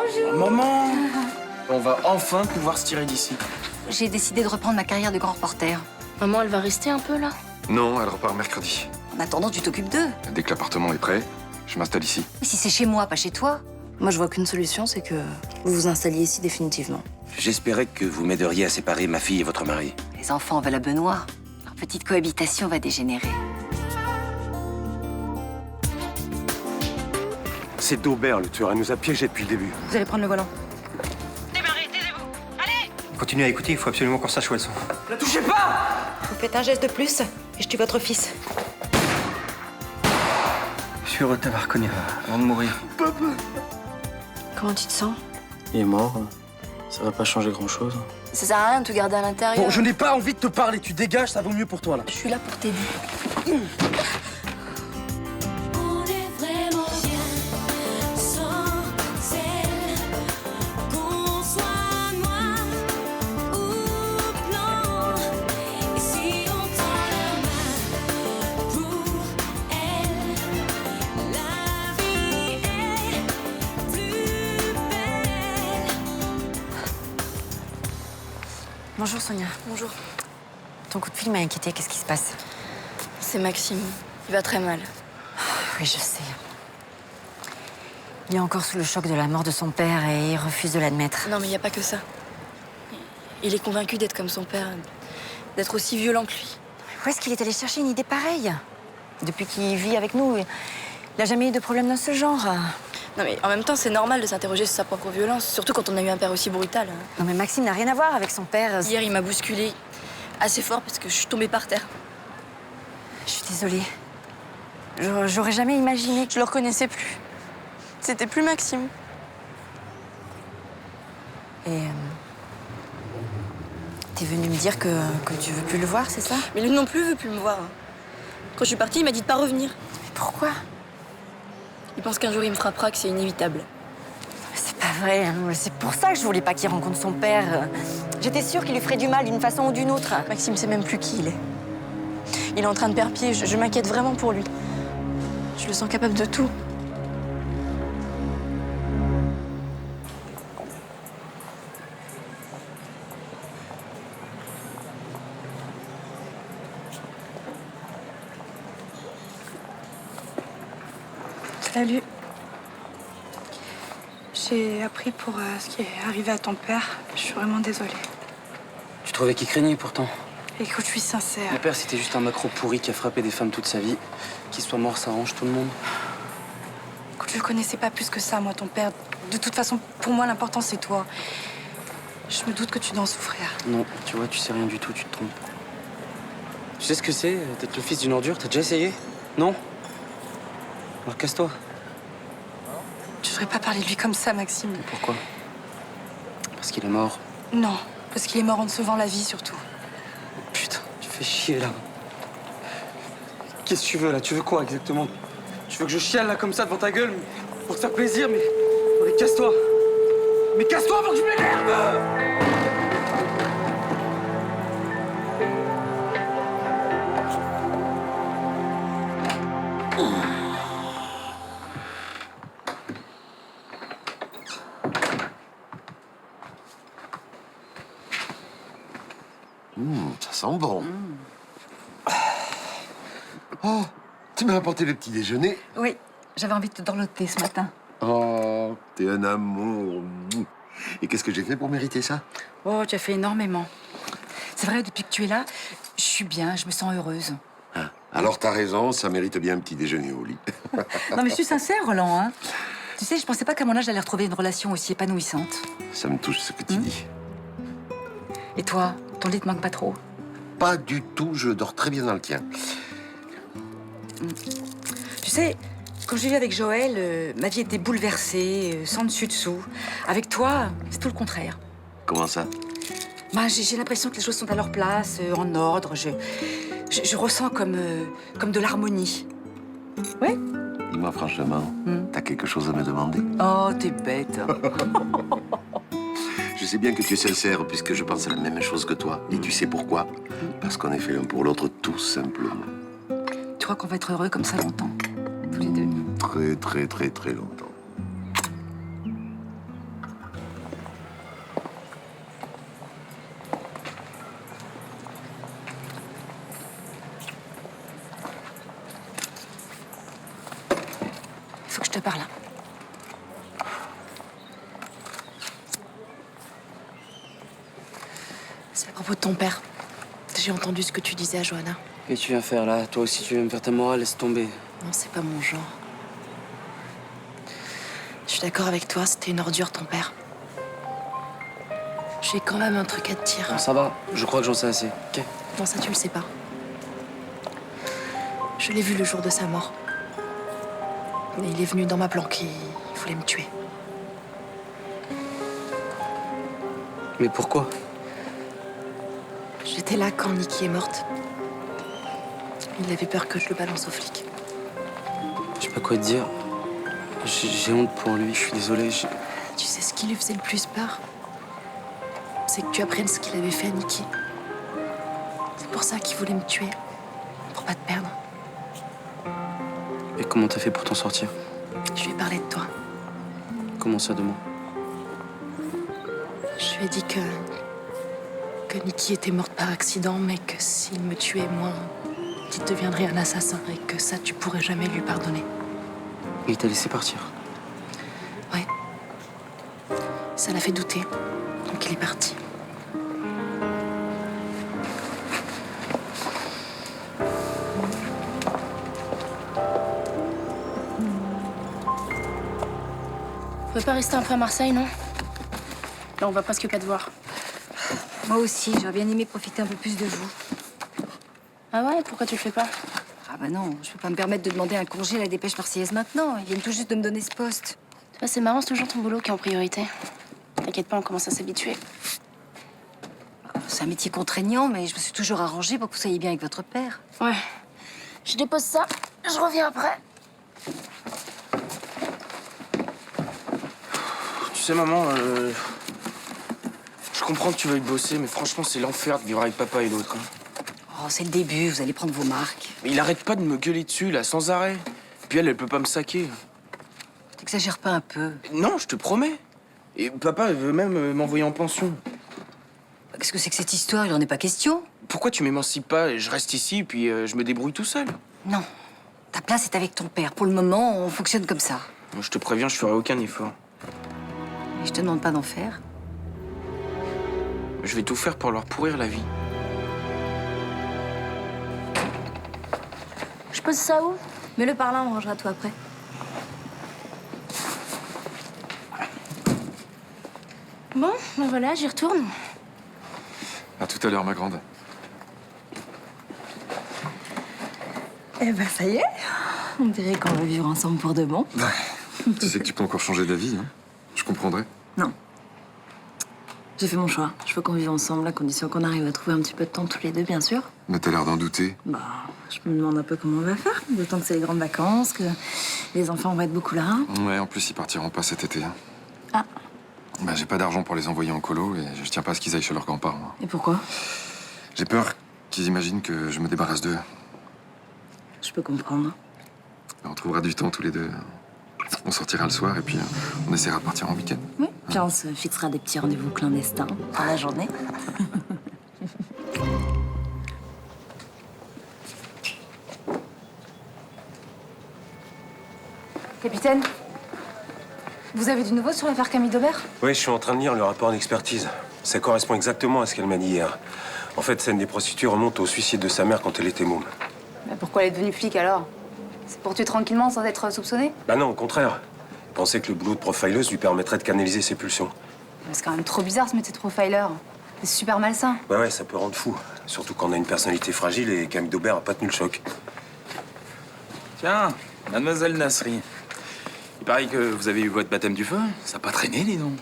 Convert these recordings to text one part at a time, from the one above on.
Bonjour. Maman. On va enfin pouvoir se tirer d'ici. J'ai décidé de reprendre ma carrière de grand reporter. Maman, elle va rester un peu là? Non, elle repart mercredi. En attendant, tu t'occupes d'eux. Dès que l'appartement est prêt, je m'installe ici. Mais si c'est chez moi, pas chez toi. Moi, je vois qu'une solution, c'est que vous vous installiez ici définitivement. J'espérais que vous m'aideriez à séparer ma fille et votre mari. Les enfants veulent à Benoît. Leur petite cohabitation va dégénérer. C'est Daubert, le tueur. Elle nous a piégés depuis le début. Vous allez prendre le volant. Continuez à écouter, il faut absolument qu'on sache où elles sont. La touchez pas. Vous faites un geste de plus et je tue votre fils. Je suis heureux de t'avoir reconnu avant de mourir. Comment tu te sens? Il est mort. Ça va pas changer grand-chose. Ça sert à rien de te garder à l'intérieur. Bon, je n'ai pas envie de te parler. Tu dégages, ça vaut mieux pour toi, là. Je suis là pour t'aider. On est vraiment bien sans elle. Qu'on soit noir ou blanc. Et si on tend la main pour elle, la vie est plus belle. Bonjour Sonia. Bonjour. Ton coup de fil m'a inquiétée, qu'est-ce qui se passe? C'est Maxime. Il va très mal. Oui, je sais. Il est encore sous le choc de la mort de son père et il refuse de l'admettre. Non, mais il n'y a pas que ça. Il est convaincu d'être comme son père, d'être aussi violent que lui. Où est-ce qu'il est allé chercher une idée pareille? Depuis qu'il vit avec nous, il n'a jamais eu de problème dans ce genre. Non, mais en même temps, c'est normal de s'interroger sur sa propre violence, surtout quand on a eu un père aussi brutal. Non mais Maxime n'a rien à voir avec son père. Hier, il m'a bousculé assez fort parce que je suis tombée par terre. Je suis désolée. J'aurais jamais imaginé. Je le reconnaissais plus. C'était plus Maxime. Et t'es venu me dire que tu veux plus le voir, c'est ça? Mais lui non plus veut plus me voir. Quand je suis partie, il m'a dit de pas revenir. Mais pourquoi? Il pense qu'un jour, il me frappera, que c'est inévitable. C'est pas vrai, hein. C'est pour ça que je voulais pas qu'il rencontre son père. J'étais sûre qu'il lui ferait du mal d'une façon ou d'une autre. Maxime sait même plus qui il est. Il est en train de perdre pied. Je m'inquiète vraiment pour lui. Je le sens capable de tout. Salut. J'ai appris pour ce qui est arrivé à ton père. Je suis vraiment désolée. Tu trouvais qu'il craignait pourtant. Écoute, je suis sincère. Mon père, c'était juste un macro pourri qui a frappé des femmes toute sa vie. Qu'il soit mort, ça arrange tout le monde. Écoute, je le connaissais pas plus que ça, moi, ton père. De toute façon, pour moi, l'important, c'est toi. Je me doute que tu dois en souffrir. Non, tu vois, tu sais rien du tout, tu te trompes. Tu sais ce que c'est, d'être le fils d'une ordure? T'as déjà essayé? Non? Alors casse-toi. Tu devrais pas parler de lui comme ça, Maxime. Pourquoi? Parce qu'il est mort. Non, parce qu'il est mort en te sauvant la vie, surtout. Putain, tu fais chier, là. Qu'est-ce que tu veux, là? Tu veux quoi, exactement? Tu veux que je chiale, là, comme ça, devant ta gueule, pour te faire plaisir, mais... Allez, casse-toi! Mais casse-toi avant que je m'énerve! Ça sent bon. Oh, tu m'as apporté le petit déjeuner. Oui, j'avais envie de te dorloter ce matin. Oh, t'es un amour. Et qu'est-ce que j'ai fait pour mériter ça? Oh, tu as fait énormément. C'est vrai, depuis que tu es là, je suis bien, je me sens heureuse. Ah, alors t'as raison, ça mérite bien un petit déjeuner au lit. Non, mais je suis sincère, Roland, hein. Tu sais, je pensais pas qu'à mon âge, j'allais retrouver une relation aussi épanouissante. Ça me touche ce que tu dis. Et toi, ton lit te manque pas trop? Pas du tout, je dors très bien dans le tien. Tu sais, quand j'ai vu avec Joël, ma vie était bouleversée, sans dessus-dessous. Avec toi, c'est tout le contraire. Comment ça? Bah, j'ai l'impression que les choses sont à leur place, en ordre. Je ressens comme de l'harmonie. Ouais? Dis-moi franchement, t'as quelque chose à me demander? Oh, t'es bête. Je sais bien que tu es sincère, puisque je pense à la même chose que toi. Et tu sais pourquoi? Parce qu'on est fait l'un pour l'autre, tout simplement. Tu crois qu'on va être heureux comme ça longtemps? Tous les deux. Très, très, très, très longtemps. par là. C'est à propos de ton père. J'ai entendu ce que tu disais à Johanna. Qu'est-ce que tu viens faire là? Toi aussi, tu veux me faire ta morale? Laisse tomber. Non, c'est pas mon genre. Je suis d'accord avec toi, c'était une ordure, ton père. J'ai quand même un truc à te dire. Non, ça va. Je crois que j'en sais assez. Ok. Non, ça, tu le sais pas. Je l'ai vu le jour de sa mort. Et il est venu dans ma planque et il voulait me tuer. Mais pourquoi? J'étais là quand Nikki est morte. Il avait peur que je le balance aux flics. Je sais pas quoi te dire. J'ai honte pour lui, je suis désolé. Tu sais ce qui lui faisait le plus peur? C'est que tu apprennes ce qu'il avait fait à Nikki. C'est pour ça qu'il voulait me tuer. Pour pas te perdre. Et comment t'as fait pour t'en sortir? Je lui ai parlé de toi. Comment ça, de moi? Je lui ai dit que Nikki était morte par accident, mais que s'il me tuait, moi, il deviendrait un assassin et que ça, tu pourrais jamais lui pardonner. Et il t'a laissé partir? Ouais. Ça l'a fait douter. Donc il est parti. Vous pouvez pas rester un peu à Marseille, non? Là, on va presque pas te voir. Moi aussi, j'aurais bien aimé profiter un peu plus de vous. Ah ouais? Pourquoi tu le fais pas? Ah bah non, je peux pas me permettre de demander un congé à la dépêche marseillaise maintenant. Ils viennent tout juste de me donner ce poste. Tu vois, c'est marrant, c'est toujours ton boulot qui est en priorité. T'inquiète pas, on commence à s'habituer. C'est un métier contraignant, mais je me suis toujours arrangée pour que vous soyez bien avec votre père. Ouais. Je dépose ça, je reviens après. Tu sais, maman, je comprends que tu veuilles bosser, mais franchement, c'est l'enfer de vivre avec papa et l'autre. Hein. Oh, c'est le début, vous allez prendre vos marques. Mais il arrête pas de me gueuler dessus, là, sans arrêt. Puis elle peut pas me saquer. T'exagères pas un peu. Non, je te promets. Et papa veut même m'envoyer en pension. Qu'est-ce que c'est que cette histoire? Il en est pas question. Pourquoi tu m'émancipes pas et je reste ici, puis je me débrouille tout seul? Non. Ta place est avec ton père. Pour le moment, on fonctionne comme ça. Moi, je te préviens, je ferai aucun effort. Et je te demande pas d'en faire. Je vais tout faire pour leur pourrir la vie. Je pose ça où? Mets-le par là, on rangera tout après. Bon, ben voilà, j'y retourne. À tout à l'heure, ma grande. Eh ben, ça y est. On dirait qu'on va vivre ensemble pour de bon. Tu sais que tu peux encore changer d'avis, hein? Je comprendrais. Non. J'ai fait mon choix. Je veux qu'on vive ensemble, à condition qu'on arrive à trouver un petit peu de temps tous les deux, bien sûr. Mais t'as l'air d'en douter. Bah, je me demande un peu comment on va faire. D'autant que c'est les grandes vacances, que les enfants vont être beaucoup là. Ouais, en plus, ils partiront pas cet été. Hein. Ah. Bah, j'ai pas d'argent pour les envoyer en colo et je tiens pas à ce qu'ils aillent chez leurs grands-parents. Moi. Et pourquoi? J'ai peur qu'ils imaginent que je me débarrasse d'eux. Je peux comprendre. On trouvera du temps tous les deux. On sortira le soir et puis on essaiera de partir en week-end. Oui. Puis on se fixera des petits rendez-vous clandestins dans la journée. Capitaine, vous avez du nouveau sur l'affaire Camille Daubert? Oui, je suis en train de lire le rapport d'expertise. Ça correspond exactement à ce qu'elle m'a dit hier. En fait, scène des prostituées remonte au suicide de sa mère quand elle était môme. Bah pourquoi elle est devenue flic alors? C'est pour tuer tranquillement sans être soupçonnée? Bah non, au contraire. Je pensais que le boulot de profileuse lui permettrait de canaliser ses pulsions. C'est quand même trop bizarre ce métier de profiler. C'est super malsain. Bah ouais, ça peut rendre fou. Surtout quand on a une personnalité fragile et Camille Daubert a pas tenu le choc. Tiens, mademoiselle Nasri. Il paraît que vous avez eu votre baptême du feu. Ça n'a pas traîné, dis donc.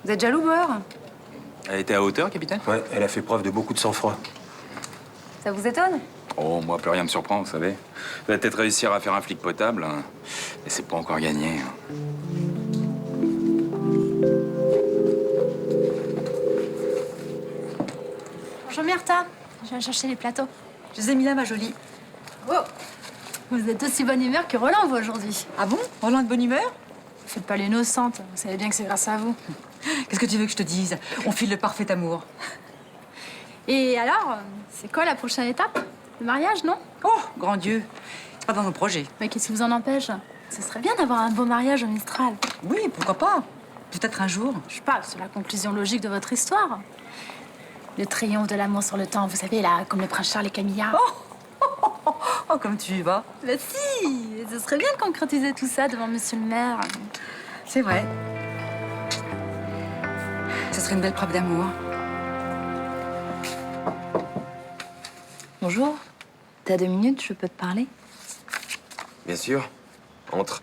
Vous êtes jaloux, Bauer? Elle était à hauteur, capitaine? Ouais, elle a fait preuve de beaucoup de sang-froid. Ça vous étonne? Oh, moi, plus rien me surprend, vous savez. Vous allez peut-être réussir à faire un flic potable, hein. Mais c'est pas encore gagné. Hein. Bonjour, Myrta. Je viens chercher les plateaux. Je les ai mis là, ma jolie. Oh, vous êtes aussi bonne humeur que Roland, vous, aujourd'hui. Ah bon? Roland de bonne humeur? Faites pas l'innocente. Vous savez bien que c'est grâce à vous. Qu'est-ce que tu veux que je te dise? On file le parfait amour. Et alors, c'est quoi la prochaine étape? Le mariage, non? Oh, grand Dieu. C'est pas dans nos projets. Mais qu'est-ce qui vous en empêche? Ce serait bien d'avoir un beau mariage au Mistral. Oui, pourquoi pas? Peut-être un jour. Je parle sur la conclusion logique de votre histoire. Le triomphe de l'amour sur le temps, vous savez, là, comme le prince Charles et Camilla. Oh, comme tu y vas. Bah si, ce serait bien de concrétiser tout ça devant monsieur le maire. C'est vrai. Ce serait une belle preuve d'amour. Bonjour. T'as 2 minutes, je peux te parler? Bien sûr. Entre.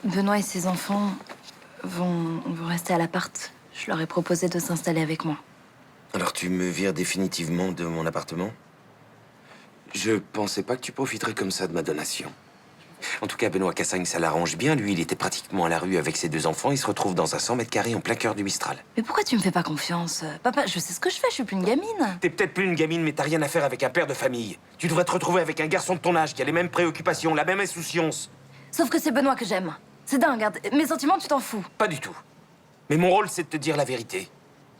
Benoît et ses enfants vont rester à l'appart. Je leur ai proposé de s'installer avec moi. Alors tu me vires définitivement de mon appartement? Je pensais pas que tu profiterais comme ça de ma donation. En tout cas, Benoît Cassagne, ça l'arrange bien. Lui, il était pratiquement à la rue avec ses 2 enfants. Il se retrouve dans un 100 mètres carrés en plein cœur du Mistral. Mais pourquoi tu me fais pas confiance? Papa, je sais ce que je fais, je suis plus une gamine. T'es peut-être plus une gamine, mais t'as rien à faire avec un père de famille. Tu devrais te retrouver avec un garçon de ton âge qui a les mêmes préoccupations, la même insouciance. Sauf que c'est Benoît que j'aime. C'est dingue, regarde. Mes sentiments, tu t'en fous. Pas du tout. Mais mon rôle, c'est de te dire la vérité.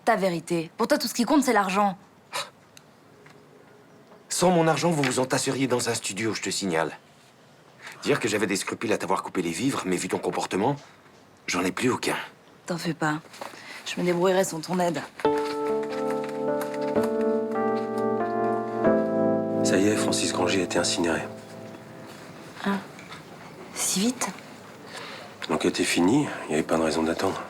Ta vérité. Pour toi, tout ce qui compte, c'est l'argent. Sans mon argent, vous vous entasseriez dans un studio, je te signale. Dire que j'avais des scrupules à t'avoir coupé les vivres, mais vu ton comportement, j'en ai plus aucun. T'en fais pas. Je me débrouillerai sans ton aide. Ça y est, Francis Granger a été incinéré. Ah. Si vite? L'enquête est finie, il n'y avait pas de raison d'attendre.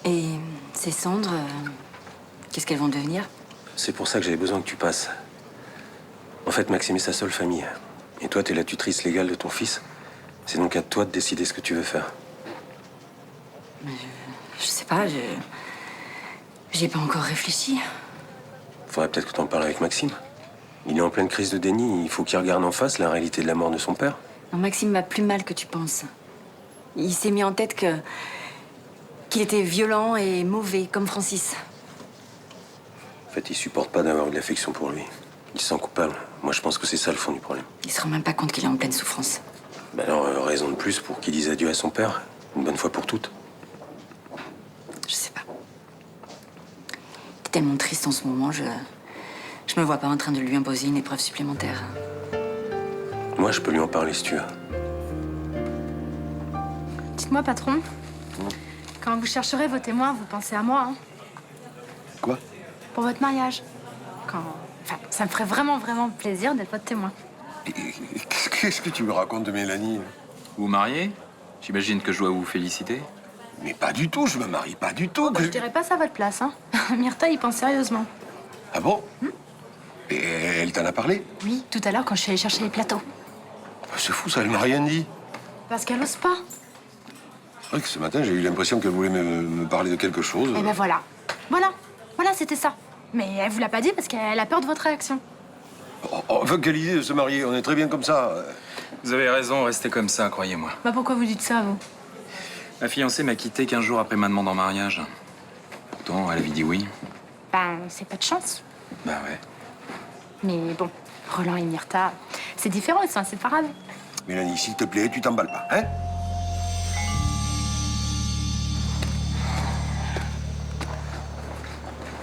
Et ces cendres, qu'est-ce qu'elles vont devenir? C'est pour ça que j'avais besoin que tu passes. En fait, Maxime est sa seule famille. Et toi, t'es la tutrice légale de ton fils. C'est donc à toi de décider ce que tu veux faire. Je sais pas, j'y ai pas encore réfléchi. Faudrait peut-être que t'en parles avec Maxime. Il est en pleine crise de déni. Il faut qu'il regarde en face la réalité de la mort de son père. Non, Maxime va plus mal que tu penses. Il s'est mis en tête qu'il était violent et mauvais, comme Francis. En fait, il supporte pas d'avoir eu de l'affection pour lui. Il se sent coupable. Moi, je pense que c'est ça le fond du problème. Il se rend même pas compte qu'il est en pleine souffrance. Ben alors, raison de plus pour qu'il dise adieu à son père, une bonne fois pour toutes. Je sais pas. Il est tellement triste en ce moment, je me vois pas en train de lui imposer une épreuve supplémentaire. Moi, je peux lui en parler si tu veux. Dites-moi, patron, quand vous chercherez vos témoins, vous pensez à moi, hein? Quoi? Pour votre mariage. Enfin, ça me ferait vraiment, vraiment plaisir d'être votre témoin. Qu'est-ce que tu me racontes, Mélanie? Vous mariez? J'imagine que je dois vous féliciter. Mais pas du tout, je me marie pas du tout. Je dirais pas ça à votre place, hein. Myrtha y pense sérieusement. Ah bon? Et elle t'en a parlé? Oui, tout à l'heure quand je suis allée chercher les plateaux. C'est fou, ça, elle m'a rien dit. Parce qu'elle ose pas. C'est vrai que ce matin, j'ai eu l'impression qu'elle voulait me parler de quelque chose. Et ben voilà. Voilà, c'était ça. Mais elle vous l'a pas dit parce qu'elle a peur de votre réaction. Enfin, quelle idée de se marier, on est très bien comme ça. Vous avez raison, restez comme ça, croyez-moi. Bah pourquoi vous dites ça, vous? Ma fiancée m'a quitté 15 jours après ma demande en mariage. Pourtant, elle avait dit oui. Ben, c'est pas de chance. Bah ouais. Mais bon, Roland et Myrtha, c'est différent, ils sont inséparables. Mélanie, s'il te plaît, tu t'emballes pas, hein?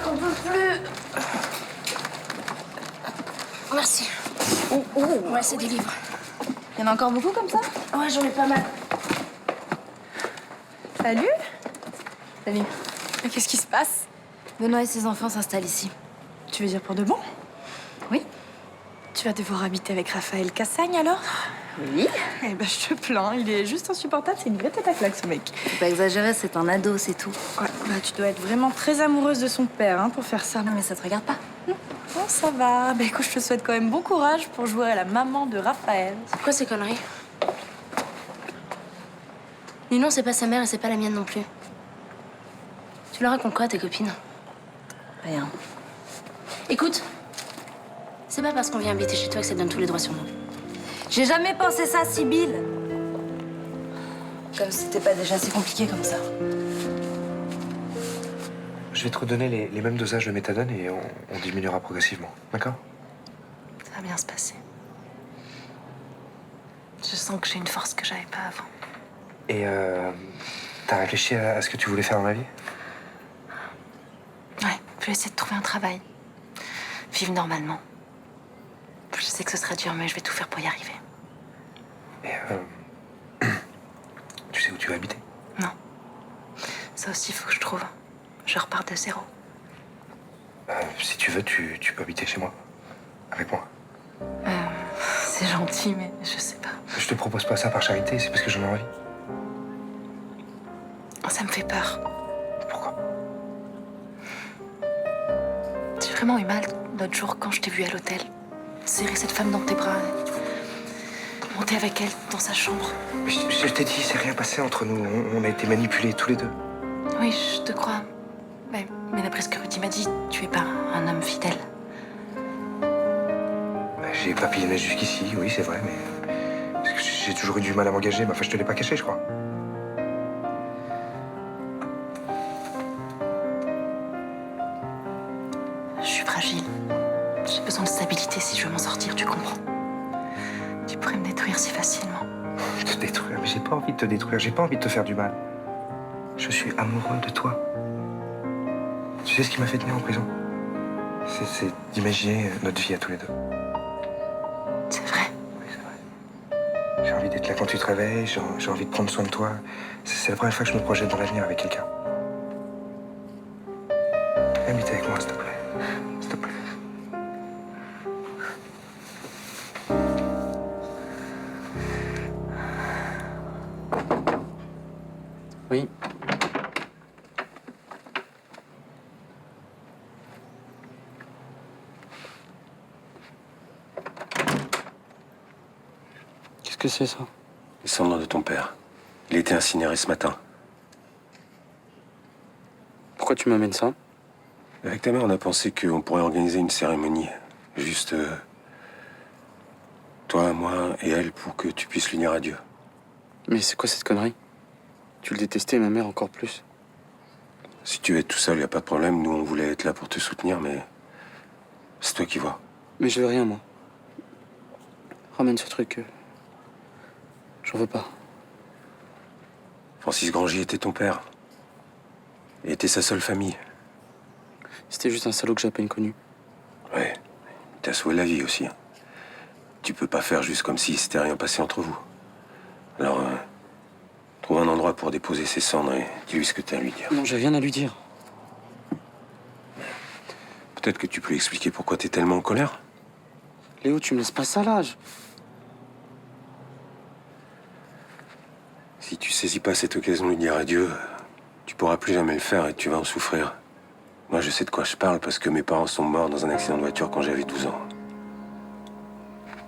On peut plus. Merci. Ouais, c'est des livres. Il y en a encore beaucoup comme ça? Ouais, j'en ai pas mal. Salut. Salut. Mais qu'est-ce qui se passe? Benoît et ses enfants s'installent ici. Tu veux dire pour de bon? Oui. Tu vas devoir habiter avec Raphaël Cassagne, alors? Oui. Eh ben, je te plains, il est juste insupportable, c'est une vraie tête à claque, ce mec. Faut pas exagérer, c'est un ado, c'est tout. Ouais, bah, tu dois être vraiment très amoureuse de son père, hein, pour faire ça. Non, mais ça te regarde pas. Bon, ça va. Bah, écoute, je te souhaite quand même bon courage pour jouer à la maman de Raphaël. C'est quoi ces conneries? Ninon, c'est pas sa mère et c'est pas la mienne non plus. Tu leur racontes quoi à tes copines? Rien. Écoute, c'est pas parce qu'on vient habiter chez toi que ça donne tous les droits sur nous. J'ai jamais pensé ça, Sibylle. Comme si c'était pas déjà assez compliqué comme ça. Je vais te redonner les mêmes dosages de méthadone et on diminuera progressivement. D'accord? Ça va bien se passer. Je sens que j'ai une force que j'avais pas avant. Et t'as réfléchi à ce que tu voulais faire dans la vie? Je vais essayer de trouver un travail. Vivre normalement. Je sais que ce sera dur, mais je vais tout faire pour y arriver. Et tu sais où tu vas habiter? Non. Ça aussi, il faut que je trouve. Je repars de zéro. Si tu veux, tu peux habiter chez moi. Avec moi. C'est gentil, mais je sais pas. Je te propose pas ça par charité, c'est parce que j'en ai envie. Ça me fait peur. Pourquoi? J'ai vraiment eu mal l'autre jour quand je t'ai vue à l'hôtel. Serrer cette femme dans tes bras. Monter avec elle dans sa chambre. Mais je t'ai dit, c'est rien passé entre nous. On a été manipulés tous les deux. Oui, je te crois. Mais d'après ce que Rudy m'a dit, tu es pas un homme fidèle. J'ai papillonné jusqu'ici, oui, c'est vrai, mais... Parce que j'ai toujours eu du mal à m'engager, mais enfin, je te l'ai pas caché, je crois. Je suis fragile. J'ai besoin de stabilité si je veux m'en sortir, tu comprends? Tu pourrais me détruire si facilement. Te détruire? Mais j'ai pas envie de te détruire, j'ai pas envie de te faire du mal. Je suis amoureux de toi. Tu sais ce qui m'a fait tenir en prison? C'est d'imaginer notre vie à tous les deux. C'est vrai? Oui, c'est vrai. J'ai envie d'être là quand tu te réveilles, j'ai envie de prendre soin de toi. C'est la première fois que je me projette dans l'avenir avec quelqu'un. Viens habiter avec moi, s'il te plaît. S'il te plaît. Oui. Qu'est-ce que c'est, ça? Les cendres de ton père. Il a été incinéré ce matin. Pourquoi tu m'amènes ça? Avec ta mère, on a pensé qu'on pourrait organiser une cérémonie. Juste... toi, moi et elle, pour que tu puisses l'unir à Dieu. Mais c'est quoi cette connerie? Tu le détestais et ma mère encore plus. Si tu veux être tout seul, y a pas de problème. Nous, on voulait être là pour te soutenir, mais... c'est toi qui vois. Mais je veux rien, moi. Ramène ce truc. J'en veux pas. Francis Grangier était ton père. Il était sa seule famille. C'était juste un salaud que j'ai à peine connu. Ouais. Il t'a sauvé la vie aussi. Tu peux pas faire juste comme si c'était rien passé entre vous. Alors, trouve un endroit pour déposer ses cendres et dis-lui ce que t'as à lui dire. Non, j'ai rien à lui dire. Peut-être que tu peux lui expliquer pourquoi t'es tellement en colère. Léo, tu me laisses pas ça là. Si tu saisis pas cette occasion de lui dire adieu, tu pourras plus jamais le faire et tu vas en souffrir. Moi, je sais de quoi je parle parce que mes parents sont morts dans un accident de voiture quand j'avais 12 ans.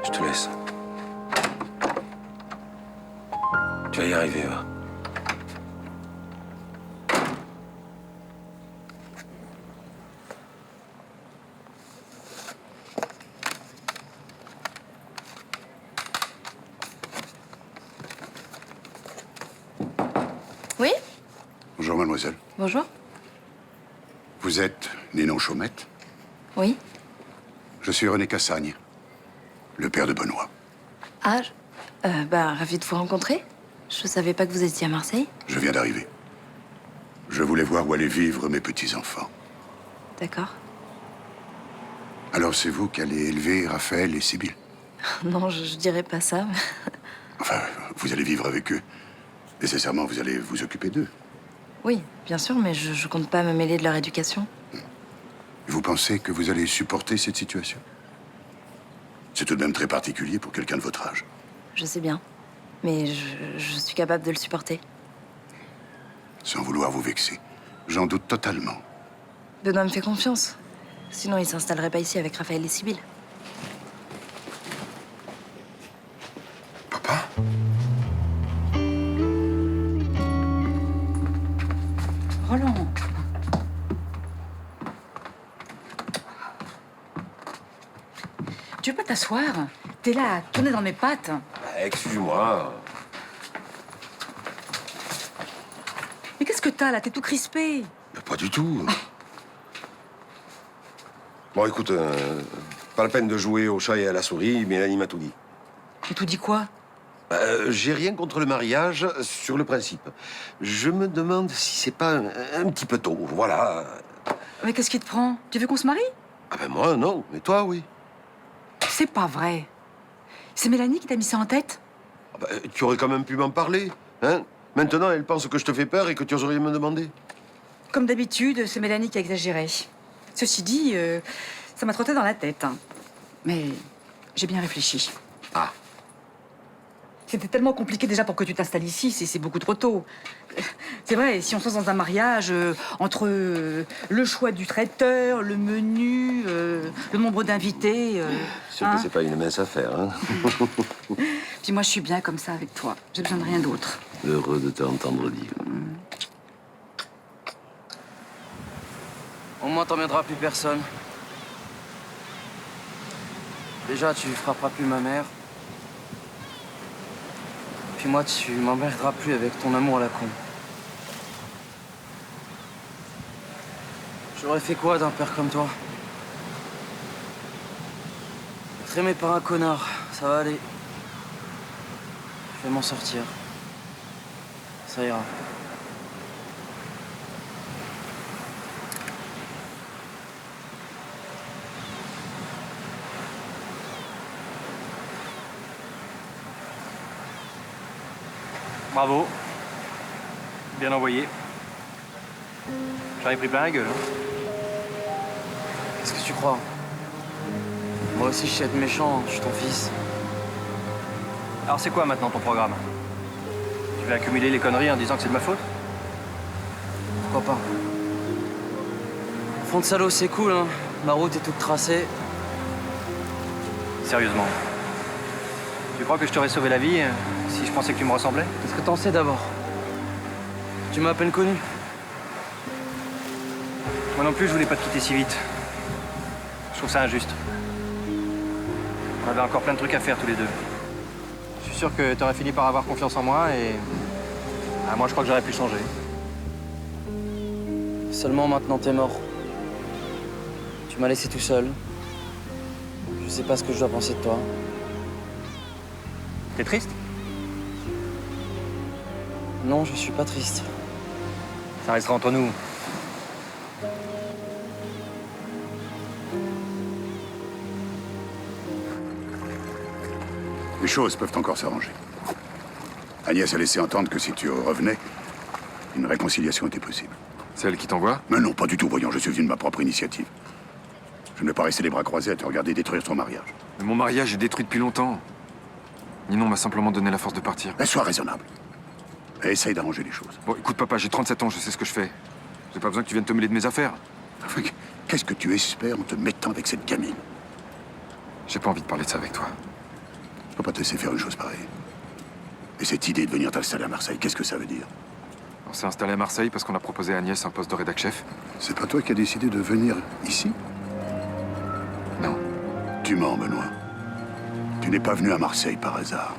Je te laisse. Tu vas y arriver, va. Oui? Bonjour, mademoiselle. Bonjour. Vous êtes Ninon Chaumette? Oui. Je suis René Cassagne, le père de Benoît. Ah, ravi de vous rencontrer. Je savais pas que vous étiez à Marseille. Je viens d'arriver. Je voulais voir où allaient vivre mes petits-enfants. D'accord. Alors c'est vous qui allez élever Raphaël et Sibylle? Non, je dirais pas ça. Enfin, vous allez vivre avec eux. Nécessairement, vous allez vous occuper d'eux. Oui, bien sûr, mais je compte pas me mêler de leur éducation. Vous pensez que vous allez supporter cette situation? C'est tout de même très particulier pour quelqu'un de votre âge. Je sais bien. Mais je suis capable de le supporter. Sans vouloir vous vexer, j'en doute totalement. Benoît me fait confiance. Sinon, il s'installerait pas ici avec Raphaël et Sibylle. Papa? Roland. Tu veux pas t'asseoir? T'es là, à tourner dans mes pattes. Excuse-moi. Mais qu'est-ce que t'as là? T'es tout crispé. Pas du tout. Bon, écoute, pas la peine de jouer au chat et à la souris, Mélanie m'a tout dit. Et tout dit quoi? J'ai rien contre le mariage sur le principe. Je me demande si c'est pas un petit peu tôt, voilà. Mais qu'est-ce qui te prend? Tu veux qu'on se marie? Ah ben moi, non. Mais toi, oui. C'est pas vrai. C'est Mélanie qui t'a mis ça en tête? Ah ben, tu aurais quand même pu m'en parler, hein? Maintenant, elle pense que je te fais peur et que tu oses rien me demander. Comme d'habitude, c'est Mélanie qui a exagéré. Ceci dit, ça m'a trotté dans la tête. Hein. Mais j'ai bien réfléchi. Ah. C'était tellement compliqué déjà pour que tu t'installes ici, c'est beaucoup trop tôt. C'est vrai, si on se lance dans un mariage, entre le choix du traiteur, le menu, le nombre d'invités... Sûr que c'est pas une mince affaire, hein? Puis moi, je suis bien comme ça avec toi. J'ai besoin de rien d'autre. Heureux de t'entendre dire. Au moins, t'emmèneras plus personne. Déjà, tu frapperas plus ma mère. Puis moi, tu m'emmerderas plus avec ton amour à la con. J'aurais fait quoi d'un père comme toi? Être aimé par un connard, ça va aller. Je vais m'en sortir. Ça ira. Bravo. Bien envoyé. J'en ai pris plein la gueule. Hein. Qu'est-ce que tu crois? Moi aussi, je sais être méchant, je suis ton fils. Alors c'est quoi maintenant ton programme? Tu vas accumuler les conneries en disant que c'est de ma faute? Pourquoi pas? Fond de salaud, c'est cool, hein. Ma route est toute tracée. Sérieusement. Tu crois que je t'aurais sauvé la vie si je pensais que tu me ressemblais? Qu'est-ce que t'en sais d'abord? Tu m'as à peine connu. Moi non plus, je voulais pas te quitter si vite. Je trouve ça injuste. On avait encore plein de trucs à faire tous les deux. Je suis sûr que t'aurais fini par avoir confiance en moi et... Ah, moi, je crois que j'aurais pu changer. Seulement maintenant, t'es mort. Tu m'as laissé tout seul. Je sais pas ce que je dois penser de toi. T'es triste? Non, je suis pas triste. Ça restera entre nous. Les choses peuvent encore s'arranger. Agnès a laissé entendre que si tu revenais, une réconciliation était possible. C'est elle qui t'envoie? Mais non, pas du tout, voyons, je suis venu de ma propre initiative. Je ne vais pas rester les bras croisés à te regarder détruire ton mariage. Mais mon mariage est détruit depuis longtemps. Ninon m'a simplement donné la force de partir. Mais sois raisonnable. Et essaye d'arranger les choses. Bon, écoute, papa, j'ai 37 ans, je sais ce que je fais. J'ai pas besoin que tu viennes te mêler de mes affaires. Enfin, qu'est-ce que tu espères en te mettant avec cette gamine? J'ai pas envie de parler de ça avec toi. Je peux pas te laisser faire une chose pareille. Et cette idée de venir t'installer à Marseille, qu'est-ce que ça veut dire? On s'est installé à Marseille parce qu'on a proposé à Agnès un poste de rédac chef. C'est pas toi qui as décidé de venir ici? Non. Tu mens, Benoît. Tu n'es pas venu à Marseille par hasard.